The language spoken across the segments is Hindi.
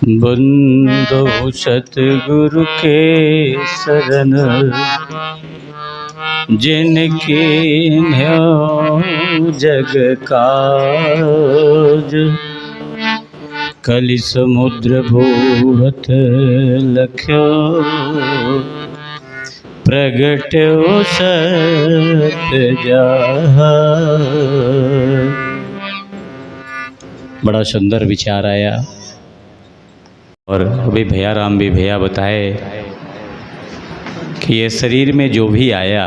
बंदो सतगुरु के शरण जिनके न्यो जग काज। कलि समुद्र भूवत लख्यो प्रगट्यो सत्य जहाज। बड़ा सुंदर विचार आया। और अभी भैया राम भी भैया बताए कि ये शरीर में जो भी आया,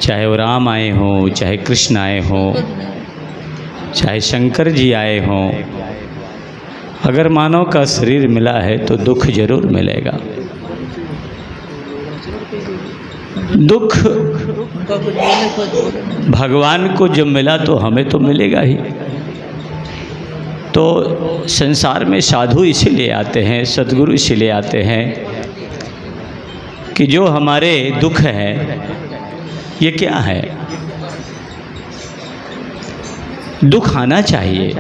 चाहे वो राम आए हों, चाहे कृष्ण आए हों, चाहे शंकर जी आए हों, अगर मानव का शरीर मिला है तो दुख जरूर मिलेगा। दुख भगवान को जब मिला तो हमें तो मिलेगा ही। तो संसार में साधु इसीलिए आते हैं, सद्गुरु इसीलिए आते हैं कि जो हमारे दुख है ये क्या है। दुख आना चाहिए,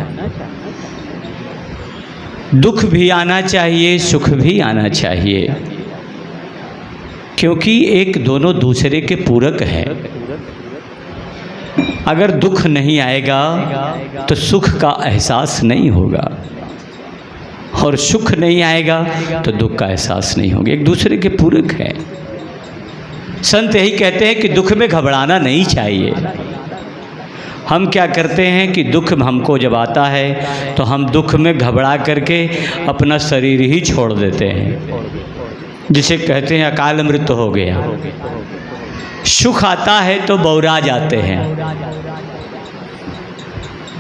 दुख भी आना चाहिए, सुख भी आना चाहिए, क्योंकि एक दोनों दूसरे के पूरक है। अगर दुख नहीं आएगा तो सुख का एहसास नहीं होगा, और सुख नहीं आएगा तो दुख का एहसास नहीं होगा। एक दूसरे के पूरक है। संत यही कहते हैं कि दुख में घबराना नहीं चाहिए। हम क्या करते हैं कि दुख हमको जब आता है तो हम दुख में घबरा करके अपना शरीर ही छोड़ देते हैं, जिसे कहते हैं अकाल मृत्यु हो गया। सुख आता है तो बौरा जाते हैं,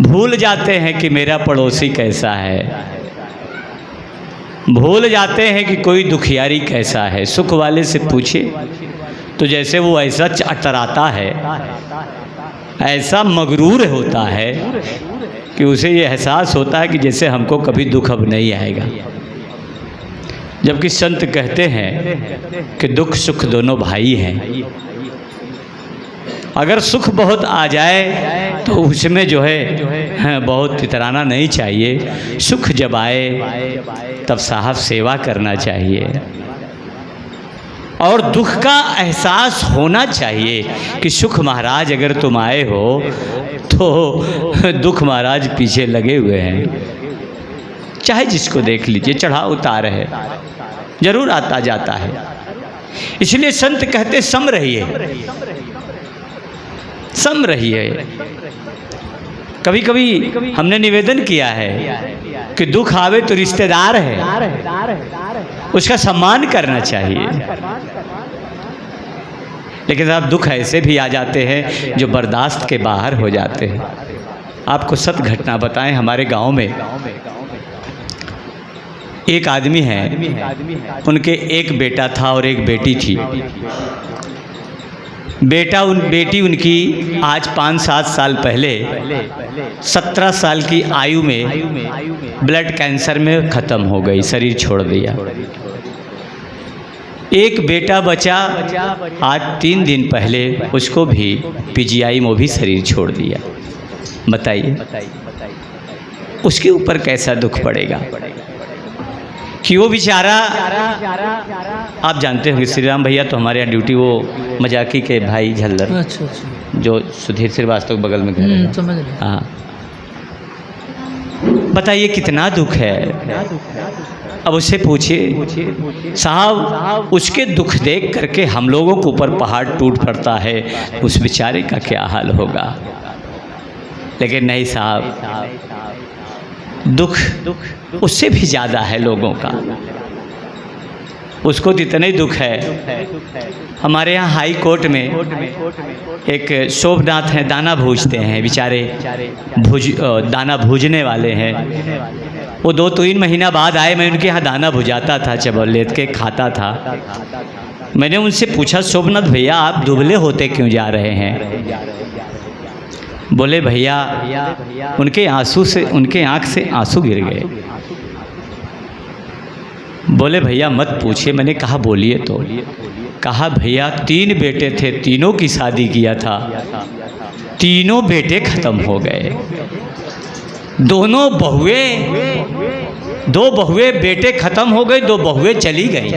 भूल जाते हैं कि मेरा पड़ोसी कैसा है, भूल जाते हैं कि कोई दुखियारी कैसा है। सुख वाले से पूछे तो जैसे वो ऐसा अतराता है, ऐसा मगरूर होता है कि उसे ये एहसास होता है कि जैसे हमको कभी दुख अब नहीं आएगा। जबकि संत कहते हैं कि दुख सुख दोनों भाई हैं। अगर सुख बहुत आ जाए तो उसमें जो है बहुत इतराना नहीं चाहिए। सुख जब आए तब साहब सेवा करना चाहिए, और दुख का एहसास होना चाहिए कि सुख महाराज अगर तुम आए हो तो दुख महाराज पीछे लगे हुए हैं। चाहे जिसको देख लीजिए, चढ़ा उतार है, जरूर आता जाता है। इसलिए संत कहते सम रहिए, सम रहिए। कभी कभी हमने निवेदन किया है कि दुख आवे तो रिश्तेदार है, उसका सम्मान करना चाहिए। लेकिन साहब दुख ऐसे भी आ जाते हैं जो बर्दाश्त के बाहर हो जाते हैं। आपको सत्य घटना बताएं, हमारे गांव में एक आदमी है, उनके एक बेटा था और एक बेटी थी। बेटी उनकी आज 5-7 साल पहले 17 साल की आयु में ब्लड कैंसर में ख़त्म हो गई, शरीर छोड़ दिया। एक बेटा बचा, आज 3 दिन पहले उसको भी पीजीआई में भी शरीर छोड़ दिया। बताइए उसके ऊपर कैसा दुख पड़ेगा कि वो बेचारा, आप जानते होंगे श्री राम भैया तो हमारे यहाँ ड्यूटी, वो मजाकी के भाई झल्लर, अच्छा, जो सुधीर श्रीवास्तव के बगल में घर है। हाँ, बताइए कितना दुख है। अब उससे पूछिए साहब, उसके दुख देख करके हम लोगों के ऊपर पहाड़ टूट पड़ता है, उस बेचारे का क्या हाल होगा। लेकिन नहीं साहब, दुख उससे भी ज़्यादा है लोगों का। उसको तो इतना ही दुख है। हमारे यहाँ हाई कोर्ट में एक शोभनाथ हैं, दाना भूजते हैं बेचारे, दाना भूजने वाले हैं। वो 2-3 महीना बाद आए, मैं उनके यहाँ दाना भुजाता था, चबल लेट के खाता था। मैंने उनसे पूछा, शोभनाथ भैया आप दुबले होते क्यों जा रहे हैं? बोले भैया, उनके आँख से आंसू गिर गए। बोले भैया मत पूछिए। मैंने कहा बोलिए तो। कहा भैया 3 बेटे थे, तीनों की शादी किया था, तीनों बेटे खत्म हो गए। दोनों बहुएं दो बहुए बेटे खत्म हो गए, दो बहुए चली गई।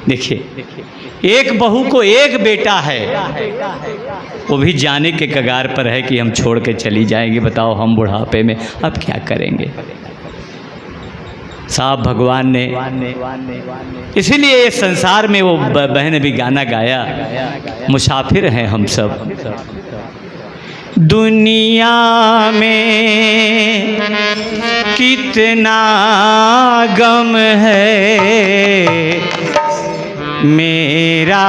देखिए, एक बहू को एक बेटा है, वो भी जाने के कगार पर है कि हम छोड़ के चली जाएंगे। बताओ हम बुढ़ापे में अब क्या करेंगे। साहब भगवान ने इसीलिए इस संसार में वो बहन भी गाना गाया, मुसाफिर हैं हम सब दुनिया में, कितना गम है, मेरा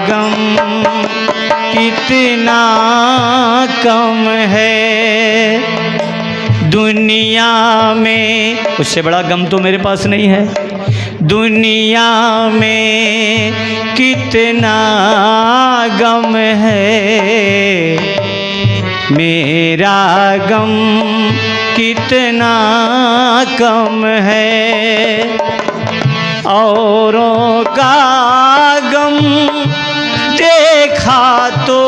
गम कितना कम है दुनिया में। उससे बड़ा गम तो मेरे पास नहीं है। दुनिया में कितना गम है, मेरा गम कितना कम है। औरों का गम देखा तो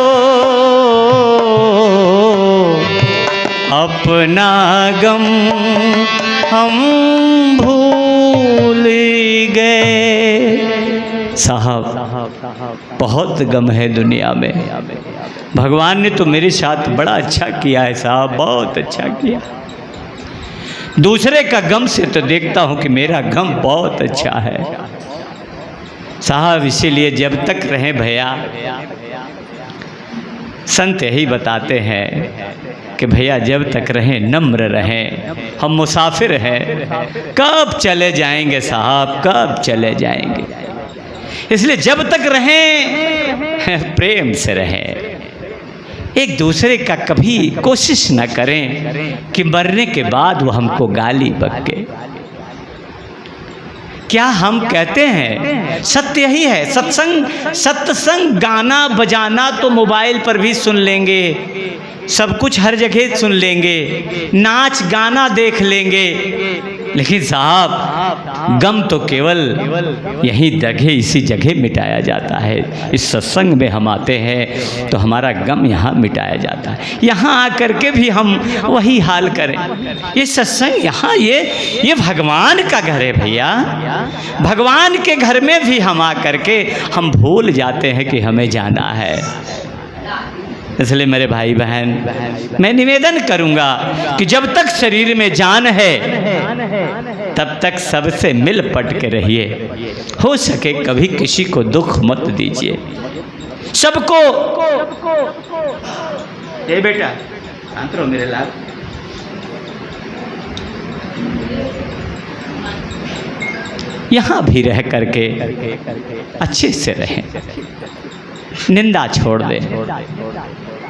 अपना गम हम भूल गए। साहब बहुत गम है दुनिया में। भगवान ने तो मेरे साथ बड़ा अच्छा किया है साहब, बहुत अच्छा किया। दूसरे का गम से तो देखता हूँ कि मेरा गम बहुत अच्छा है साहब। इसीलिए जब तक रहें भैया, संत यही बताते हैं कि भैया जब तक रहें नम्र रहें, हम मुसाफिर हैं, कब चले जाएंगे साहब, कब चले जाएंगे। इसलिए जब तक रहें प्रेम से रहें, एक दूसरे का कभी कोशिश न करें कि मरने के बाद वो हमको गाली बके। क्या हम कहते हैं, सत्य यही है। सत्संग गाना बजाना तो मोबाइल पर भी सुन लेंगे, सब कुछ हर जगह सुन लेंगे, नाच गाना देख लेंगे, लेकिन साहब गम तो केवल यही जगह, इसी जगह मिटाया जाता है। इस सत्संग में हम आते हैं तो हमारा गम यहाँ मिटाया जाता है। यहाँ आकर के भी हम वही हाल करें। ये सत्संग यहाँ ये भगवान का घर है भैया। भगवान के घर में भी हम आकर के हम भूल जाते हैं कि हमें जाना है। इसलिए मेरे भाई बहन, मैं निवेदन करूंगा कि जब तक शरीर में जान है तब तक सबसे मिल पट के रहिए। हो सके कभी किसी को दुख मत दीजिए। सबको ये बेटा शांत रहो मेरे लाल, यहाँ भी रह करके अच्छे से रहें, निंदा छोड़ दें।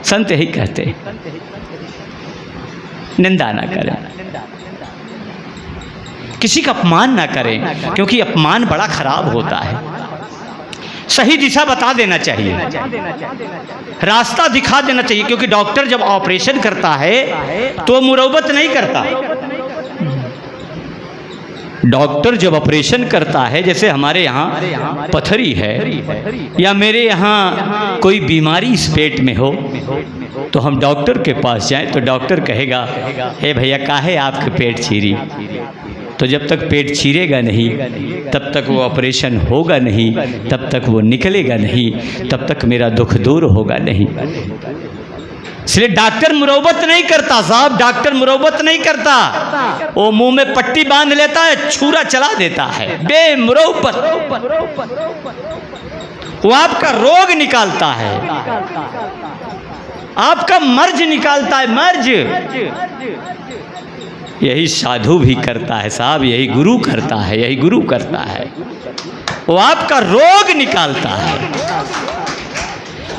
संत यही कहते, निंदा ना करें, किसी का अपमान ना करें, क्योंकि अपमान बड़ा खराब होता है। सही दिशा बता देना चाहिए, रास्ता दिखा देना चाहिए, क्योंकि डॉक्टर जब ऑपरेशन करता है तो मुरौबत नहीं करता। डॉक्टर जब ऑपरेशन करता है, जैसे हमारे यहाँ पथरी है या मेरे यहाँ कोई बीमारी इस पेट में हो, तो हम डॉक्टर के पास जाएं तो डॉक्टर कहेगा, हे भैया काहे आपके पेट चीरी। तो जब तक पेट चीरेगा नहीं तब तक वो ऑपरेशन होगा नहीं, तब तक वो निकलेगा नहीं, तब तक मेरा दुख दूर होगा नहीं। इसलिए डॉक्टर मुरौबत नहीं करता साहब, डॉक्टर मुरौबत नहीं करता। वो मुंह में पट्टी बांध लेता है, छुरा चला देता है बेमुरौबत। वो आपका रोग निकालता है, आपका मर्ज निकालता है, मर्ज। यही साधु भी करता है साहब, यही गुरु करता है, यही गुरु करता है। वो आपका रोग निकालता है।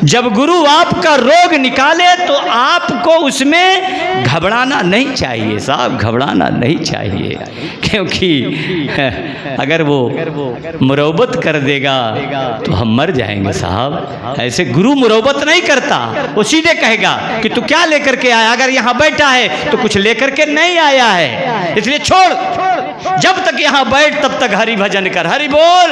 जब गुरु आपका रोग निकाले तो आपको उसमें घबराना नहीं चाहिए साहब, घबराना नहीं चाहिए, क्योंकि अगर वो मुरौबत कर देगा तो हम मर जाएंगे साहब। ऐसे गुरु मुरौबत नहीं करता, वो सीधे कहेगा कि तू क्या लेकर के आया, अगर यहाँ बैठा है तो कुछ लेकर के नहीं आया है, इसलिए छोड़, जब तक यहाँ बैठ तब तक हरि भजन कर, हरि बोल।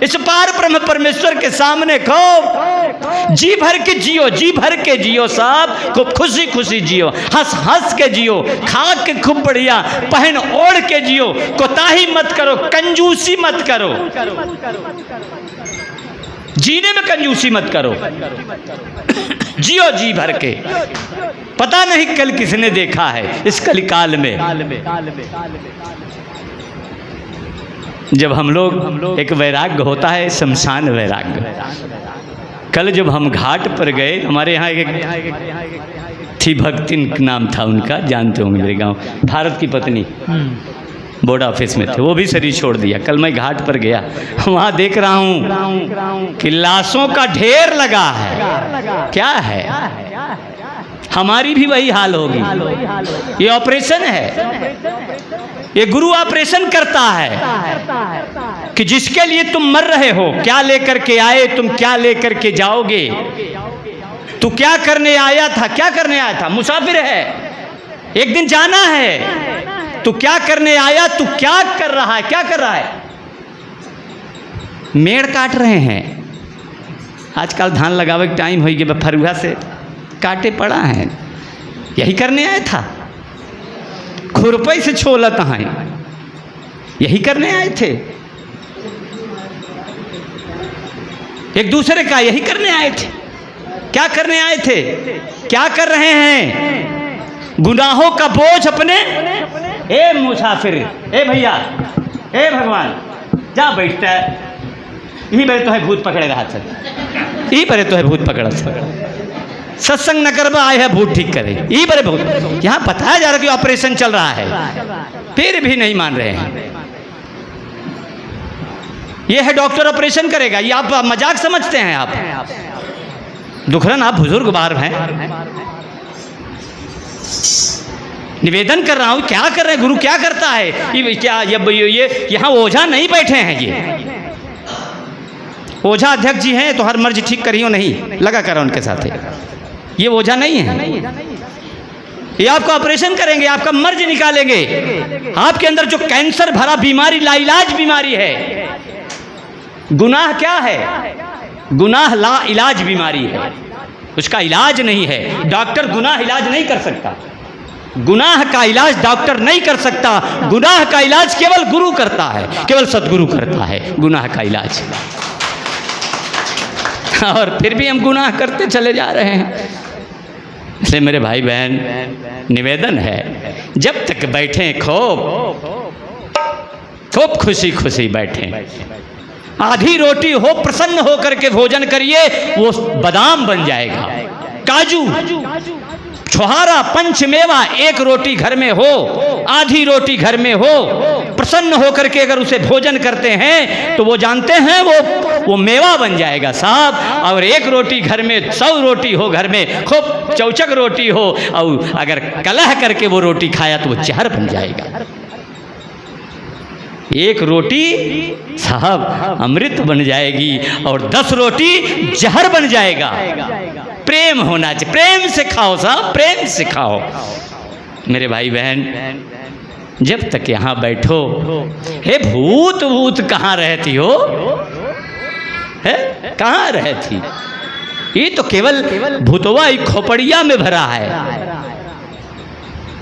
इस पार ब्रह्म परमेश्वर के सामने खूब जी भर के जियो, जी भर के जियो साहब, खूब खुशी खुशी जियो, हंस हंस के जियो, खा के खूब बढ़िया, पहन ओढ़ के जियो, कोताही मत करो, कंजूसी मत करो, जीने में कंजूसी मत करो, जियो जी भर के। पता नहीं कल किसने देखा है इस कलिकाल में, जब हम लोग एक वैराग्य होता है, शमशान वैराग्य। कल जब हम घाट पर गए, हमारे यहाँ एक थी, भक्ति नाम था उनका, जानते होंगे मेरे गांव, भारत की पत्नी, बोर्ड ऑफिस में थे, वो भी शरीर छोड़ दिया। कल मैं घाट पर गया, वहाँ देख रहा हूँ कि लाशों का ढेर लगा है। क्या है? हमारी भी वही हाल होगी। ये ऑपरेशन है, ये गुरु ऑपरेशन करता है कि जिसके लिए तुम मर रहे हो, क्या लेकर के आए तुम, क्या लेकर के जाओगे, तू क्या करने आया था, क्या करने आया था, मुसाफिर है, एक दिन जाना है, तू क्या करने आया, तू क्या कर रहा है, क्या कर रहा है? मेड़ काट रहे हैं। आजकल धान लगावे के टाइम हो गया, फरुआ से काटे पड़ा है, यही करने आया था। खुरपई से छोलत हैं, यही करने आए थे। एक दूसरे का यही करने आए थे। क्या करने आए थे? क्या कर रहे हैं? गुनाहों का बोझ अपने, ए मुसाफिर, ए भैया, ए भगवान, जा बैठता है, यही बड़े तो है भूत पकड़े रहा था, यही बड़े तो है भूत पकड़ा था, सत्संग न कर आए है भूत ठीक करे, यही बड़े भूत। यहाँ बताया जा रहा कि ऑपरेशन चल रहा है, फिर भी नहीं मान रहे हैं। ये है डॉक्टर ऑपरेशन करेगा, ये आप मजाक समझते हैं आप? दुखरन आप बुजुर्ग बार हैं, निवेदन कर रहा हूँ, क्या कर रहे हैं गुरु, क्या करता है ये? क्या ये यहाँ ओझा नहीं बैठे हैं, ये ओझा अध्यक्ष जी हैं, तो हर मर्ज ठीक करियो नहीं लगा कर उनके साथ, ये ओझा नहीं है। ये आपको ऑपरेशन करेंगे, आपका मर्ज निकालेंगे। आपके अंदर जो कैंसर भरा बीमारी, लाइलाज बीमारी है, गुनाह क्या है? गुनाह ला इलाज बीमारी है, उसका इलाज नहीं है। डॉक्टर गुनाह इलाज नहीं कर सकता, गुनाह का इलाज डॉक्टर नहीं कर सकता, गुनाह का इलाज केवल गुरु करता है, केवल सदगुरु करता है गुनाह का इलाज। और फिर भी हम गुनाह करते चले जा रहे हैं। इसलिए मेरे भाई बहन, निवेदन है, जब तक बैठे खूब खुशी खुशी बैठे, आधी रोटी हो, प्रसन्न होकर के भोजन करिए, वो बादाम बन जाएगा, काजू, छुहारा, पंचमेवा, एक रोटी घर में हो, आधी रोटी घर में हो, प्रसन्न होकर के अगर उसे भोजन करते हैं तो वो जानते हैं वो मेवा बन जाएगा साहब। और एक रोटी घर में, 100 रोटी हो घर में, खूब चौचक रोटी हो, और अगर कलह करके वो रोटी खाया तो वो जहर बन जाएगा। एक रोटी साहब अमृत बन जाएगी और 10 रोटी जहर बन जाएगा। प्रेम होना चाहिए, प्रेम से खाओ साहब, प्रेम से खाओ। मेरे भाई बहन, जब तक यहाँ बैठो, हे भूत कहाँ रहती हो, है कहाँ रहती? ये तो केवल भूतवा ही खोपड़िया में भरा है।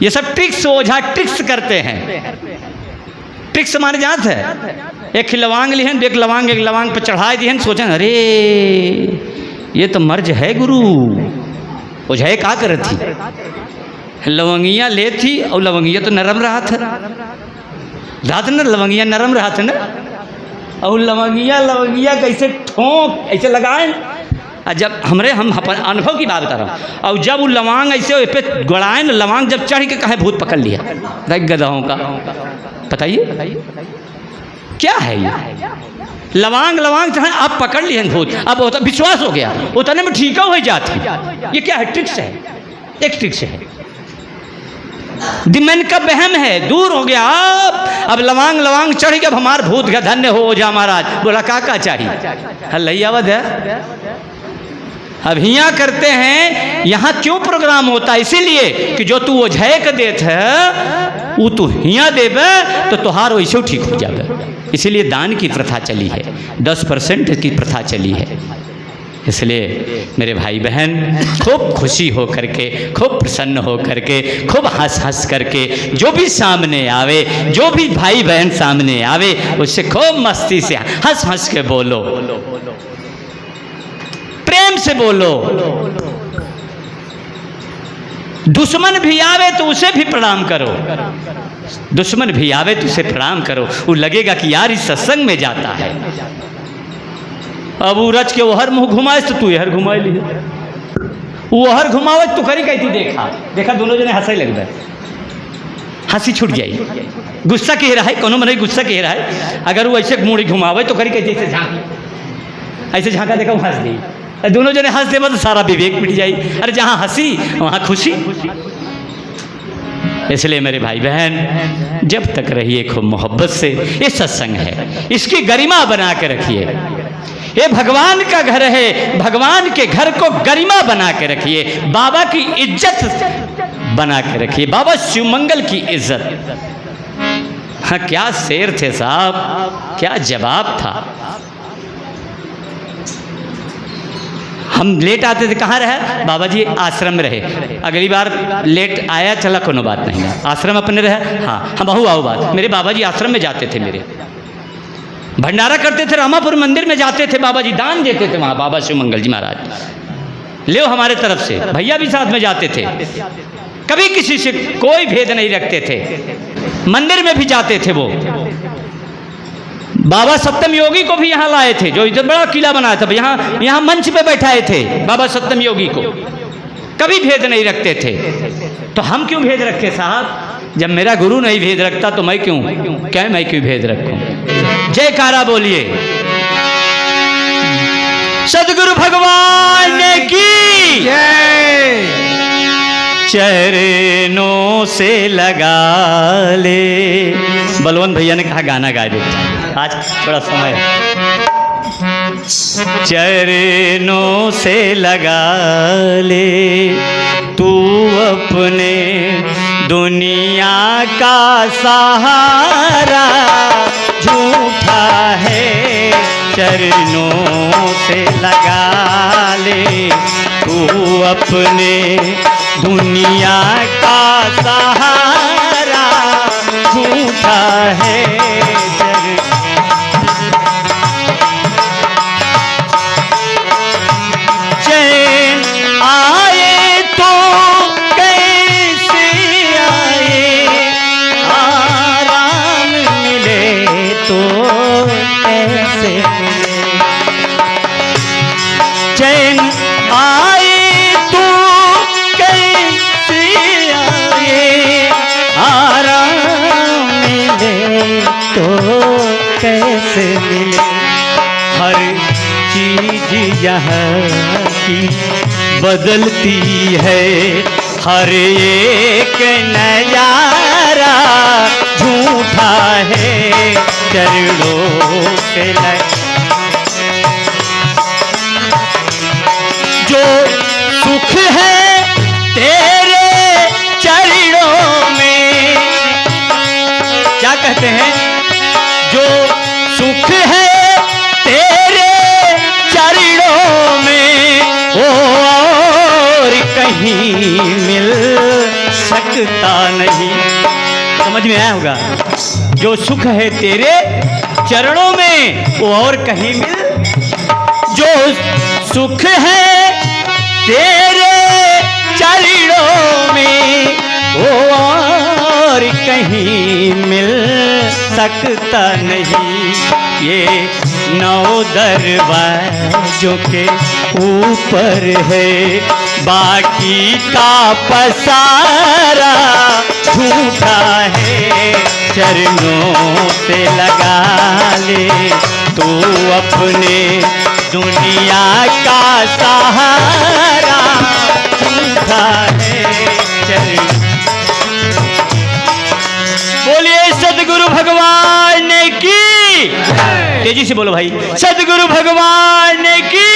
ये सब ट्रिक्स, ओझा ट्रिक्स करते हैं। ट्रिक्स माने जात है, एक लवांग लिहन, एक लवांग पर चढ़ाए दिहन, सोचन अरे ये तो मर्ज है गुरु। ओझा का कर थी, लवंगिया ले थी, और लवंगिया तो नरम रहा था, रात न लवंगिया नरम रहा था ना, और लवंगिया कैसे ठोंक ऐसे लगाए। जब हम अनुभव की बात बता रहा हूँ, और जब वो लवांग ऐसे पे गड़ाए ना, लवांग जब चढ़ के कहे भूत पकड़ लिया, रख गधाओं का। बताइए क्या है ये? लवांग चाहे आप पकड़ लिए भूत, अब होता विश्वास हो गया, उतने में ठीक हो जाती। ये क्या है? ट्रिक्स है, एक ट्रिक्स है, दिमन का बहम है, दूर हो गया। अब लवांग चढ़ गया, हमार भूत का धन्य हो जा महाराज। बोला का चाहिए? लही आवत है। अब हिया करते हैं, यहाँ क्यों प्रोग्राम होता है? इसीलिए कि जो तू ओझाए के देत है, वो तू हिया देवे तो तुहार वैसे ठीक हो जाए। इसीलिए दान की प्रथा चली है, 10% की प्रथा चली है। इसलिए मेरे भाई बहन खूब खुशी हो करके, खूब प्रसन्न हो करके, खूब हंस हंस करके, जो भी सामने आवे, जो भी भाई बहन सामने आवे, उससे खूब मस्ती से हंस हंस के बोलो, प्रेम से बोलो। दुश्मन भी आवे तो उसे भी प्रणाम करो, दुश्मन भी आवे तो उसे प्रणाम करो। वो लगेगा कि यार इस सत्संग में जाता है। अब वो रच के वो हर मुँह घुमाए तो तू हर घुमा ली, वो हर घुमावे तो करी कहती देखा देखा, दोनों जने हंसे लग गए, हंसी छूट जाई। गुस्सा कह रहा है, कोनो मन गुस्सा कह रहा है, अगर वो ऐसे मुड़ी घुमावे तो करी कहती ऐसे झाँक, ऐसे झाँका देखा वो हंस दी, दोनों जने हंस दे तो सारा विवेक मिट जाई। अरे जहाँ हंसी वहाँ खुशी। इसलिए मेरे भाई बहन जब तक रहिए खूब मोहब्बत से। ये सत्संग है, इसकी गरिमा बना के रखिए। ये भगवान का घर है, भगवान के घर को गरिमा बना के रखिए, बाबा की इज्जत बना के रखिए, बाबा शिवमंगल की इज्जत। हाँ क्या शेर थे साहब, क्या जवाब था। हम लेट आते थे, कहाँ रहे बाबा जी? आश्रम में रहे। अगली बार लेट आया चला कोनो बात नहीं है, आश्रम अपने रहे। हाँ हम बहु आओ बात, मेरे बाबा जी आश्रम में जाते थे, मेरे भंडारा करते थे, रामापुर मंदिर में जाते थे, बाबा जी दान देते थे वहाँ, बाबा शिवमंगल जी महाराज ले हमारे तरफ से, भैया भी साथ में जाते थे, कभी किसी से कोई भेद नहीं रखते थे। मंदिर में भी जाते थे वो, बाबा सप्तम योगी को भी यहाँ लाए थे, जो इधर बड़ा किला बनाया था, यहाँ मंच पे बैठाए थे बाबा सप्तम योगी को, कभी भेद नहीं रखते थे। तो हम क्यों भेद रखे साहब? जब मेरा गुरु नहीं भेद रखता तो मैं क्यों भेद रखूं? जयकारा बोलिए, सदगुरु भगवान की जय। चरणों से लगा ले, बलवंत भैया ने कहा गाना गा दे, आज थोड़ा समय। चरणों से लगा ले तू अपने दुनिया का सहारा, झूठा है चरणों से लगा ले तू अपने दुनिया का सहारा, झूठा है चैन आए तो कैसे आए, आराम मिले तो कैसे मिले, चैन आए तो कैसे आए, आराम मिले तो कैसे मिले। हर चीज यहाँ की बदलती है, हर एक नजारा झूठा है चरणों से जो सुख है तेरे चरणों में, क्या कहते हैं? जो सुख है तेरे चरणों में वो और कहीं मिल सकता नहीं। समझ में आया होगा? जो सुख है तेरे चरणों में वो और कहीं मिल, जो सुख है तेरे चरणों में वो और कहीं मिल सकता नहीं। ये 9 दरवाजों के ऊपर है बाकी का पसारा, झूठा है चरणों से लगा ले तू अपने दुनिया का सहारा, झूठा है चरणों। बोलिए सदगुरु भगवान की, तेजी से बोलो भाई, सदगुरु भगवान की।